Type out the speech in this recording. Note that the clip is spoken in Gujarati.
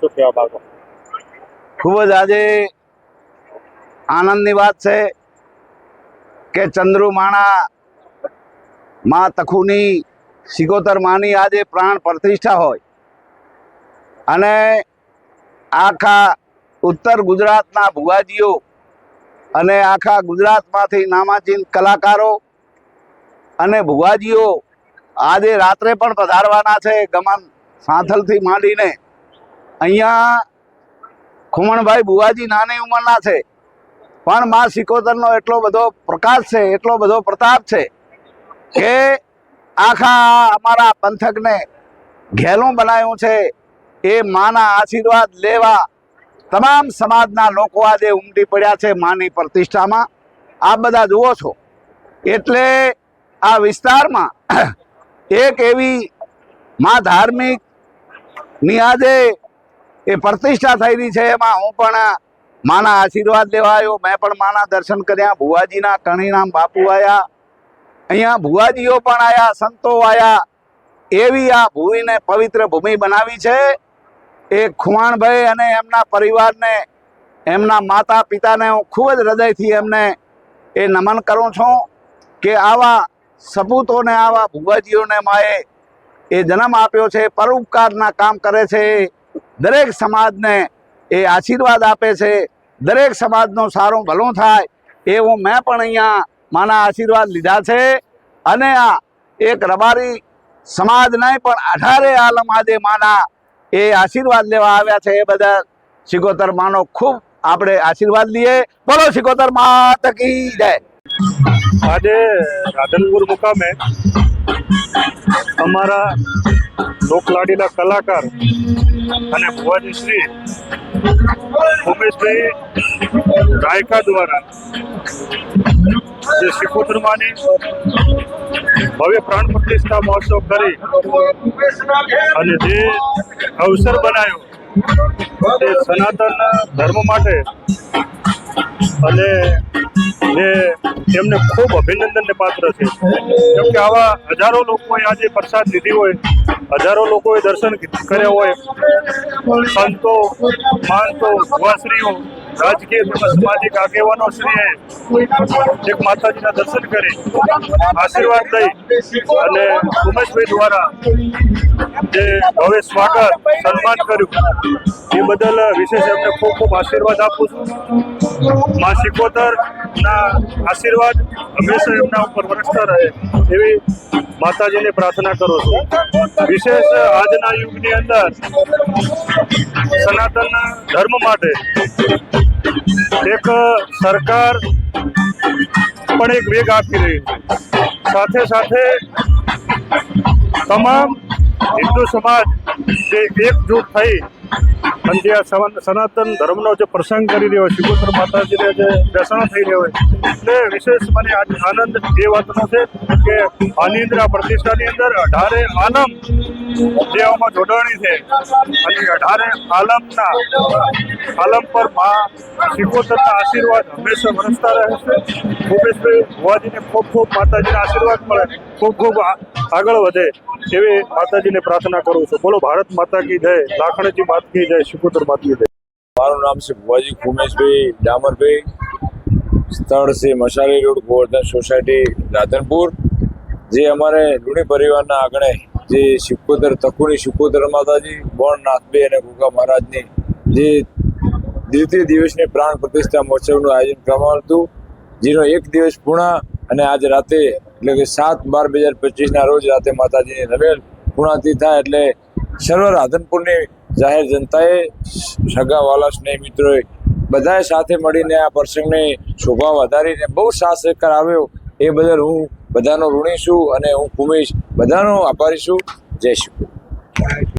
શું કહેવા માંગો? ખૂબ જ આજે આનંદની વાત છે કે ચંદ્રુમાણા માં તખુની સિકોતર માની આજે પ્રાણ પ્રતિષ્ઠા હોય અને આખા ઉત્તર ગુજરાતના ભુવાજીઓ અને આખા ગુજરાતમાંથી નામાંચીન કલાકારો અને ભુવાજીઓ આજે રાત્રે પણ પધારવાના છે. ગમન સાંથલથી માંડીને અહીંયા ખુમણભાઈ ભુવાજી નાની ઉંમરના છે પણ માં સિકોતરનો એટલો બધો પ્રકાશ છે, એટલો બધો પ્રતાપ છે કે આખા અમારા પંથકને ઘેલું બનાવ્યું છે. એ માના આશીર્વાદ લેવા તમામ સમાજના લોકો આજે ઉમટી પડ્યા છે માની પ્રતિષ્ઠામાં. આપ બધા જુઓ છો એટલે આ વિસ્તારમાં એક એવી માં ધાર્મિકની આજે એ પ્રતિષ્ઠા થયેલી છે. એમાં હું પણ માના આશીર્વાદ લેવા આવ્યો. મેં પણ માના દર્શન કર્યા. ભુવાજીના કણીરામ બાપુ આવ્યા, અહીંયા ભુવાજીઓ પણ આવ્યા, સંતો આવ્યા. એવી આ ભૂમિને પવિત્ર ભૂમિ બનાવી છે. એ ખુમાણભાઈ અને એમના પરિવારને, એમના માતા પિતાને હું ખૂબ જ હૃદયથી એમને એ નમન કરું છું કે આવા સપૂતોને, આવા ભુવાજીઓને માએ એ જન્મ આપ્યો છે. પરોપકારના કામ કરે છે. દરેક સમાજને એ આશીર્વાદ આપે છે. દરેક સમાજનું સારું ભલું થાય એવું મેં પણ અહીંયા માના આશીર્વાદ લીધા છે. અને આ એક રબારી સમાજ નહીં પણ 18 આલમ આજે માના એ આશીર્વાદ લેવા આવ્યા છે. એ બધા સિકોતર માનો ખૂબ આપણે આશીર્વાદ લઈએ. બોલો સિકોતર માત કી જય. આજે રાધનપુર મુકામે અમારા લોકલાડીના કલાકાર અને ભુવાજી શ્રી ઉમેશભાઈ ગાયકા દ્વારા જે સિકોતરમાની ભવ્ય પ્રાણ પ્રતિષ્ઠા મહોત્સવ કરી અને જે અવસર બનાવ્યો તે સનાતન ધર્મ માટે અને જે તેમને ખૂબ અભિનંદનને પાત્ર છે. કેમ કે આવા હજારો લોકોએ આજે પ્રસાદ લીધી હોય, હજારો લોકોએ દર્શન કર્યા હોય, સંતો, મહંતો, ભુવાશ્રીઓ, રાજકીય તેમજ સામાજિક આગેવાનો શ્રીએ એક માતાજીના દર્શન કરી આશીર્વાદ લઈ અને ઉમેશભાઈ દ્વારા જે ભવ્ય સ્વાગત સન્માન કર્યું એ બદલ વિશેષ એમને ખૂબ ખૂબ આશીર્વાદ આપું છું. માં સિકોતરના આશીર્વાદ હંમેશા એમના ઉપર વરસતા રહે એવી માતાજીને પ્રાર્થના કરું છું. વિશેષ આજના યુગની અંદર સનાતન ધર્મ માટે એક સરકાર પણ એક વેગ આપી રહી છે. સાથે સાથે તમામ હિન્દુ સમાજ જે એકજૂટ થઈ અને જે સનાતન ધર્મનો જે પ્રસંગ કરી રહ્યો હોય, સિકોતર માતાજીને જે દર્શન થઈ રહ્યો હોય, એટલે વિશેષ મને આનંદ એ વાતનો છે કે આની અંદર આ પ્રતિષ્ઠાની અંદર 18 આલમ જે આમાં જોડાણી છે અને 18 આલમ પર મા સિકોતરના આશીર્વાદ હંમેશા વરસતા રહે છે. ભૂપેશભાઈ ભુવાજીને ખૂબ ખૂબ માતાજીના આશીર્વાદ મળે, ખૂબ ખૂબ આગળ વધે એવી માતાજીને પ્રાર્થના કરું છું. બોલો ભારત માતા કી જય, લાખણજી માત કી જય, સિકોતર માત કી જય. મારું નામ છે ભુવાજી ખુમેશભાઈ ડામરભાઈ. સ્થળ છે મશાલી રોડ, ગોવર્ધન સોસાયટી, રાધનપુર. જે અમારે લુણી પરિવારના આંગણે જે સિકોતર તખુની સિકોતર માતાજી, બોણ નાથભાઈ અને ગુગા મહારાજની જે દ્વિતીય દિવસની પ્રાણ પ્રતિષ્ઠા મહોત્સવનું આયોજન કરવામાં હતું, જેનો એક દિવસ પૂર્ણ અને આજ રાતે એટલે કે 7/12/2025ના રોજ રાતે માતાજીની રવેલ પૂર્ણાતી થાય એટલે સર્વ રાધનપુરની જાહેર જનતાએ, સગા વાલા, સ્નેહ મિત્રોએ બધાએ સાથે મળીને આ પ્રસંગને શોભા વધારીને બહુ સાથ સહકાર આવ્યો એ બદલ હું બધાનો ઋણી છું અને હું ખુમેશ બધાનો આભારી છું. જય શ્રી કૃષ્ણ.